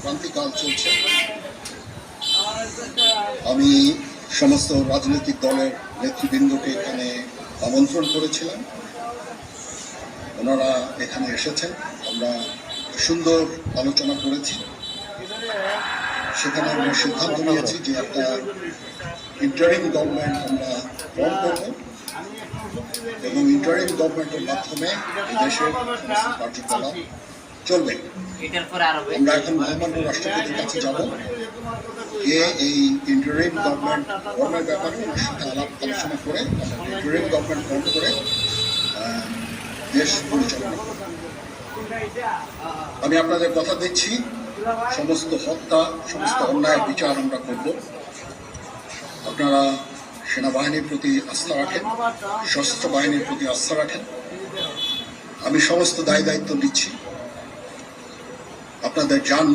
ক্রান্তিকাল চলছে। আমি সমস্ত রাজনৈতিক দলের নেতৃবৃন্দকে এখানে আমন্ত্রণ করেছিলাম, ওনারা এখানে এসেছেন। আমরা সুন্দর আলোচনা করেছি। সেখানে আমরা সিদ্ধান্ত নিয়েছি যে একটা ইন্টারিম গভর্নমেন্ট আমরা ফর্ম করব এবং ইন্টারিম গভর্নমেন্টের মাধ্যমে এই দেশের কার্যকলাপ চলবে। আমরা এখন মহামান্য রাষ্ট্রপতির কাছে যাব, গিয়ে এই ইন্টারিম গভর্নমেন্ট ফর্মের ব্যাপারে ওনার সাথে আলোচনা করে ইন্টারিম গভর্নমেন্ট ফর্ম করে দেশ পরিচালনা করব। আমি আপনাদের কথা দিচ্ছি, সমস্ত হত্যা, সমস্ত অন্যায় বিচার আমরা করব। আপনারা সেনাবাহিনীর প্রতি আস্থা রাখেন, সশস্ত্র বাহিনীর প্রতি আস্থা রাখেন। আমি সমস্ত দায় দায়িত্ব নিচ্ছি। আপনাদের জান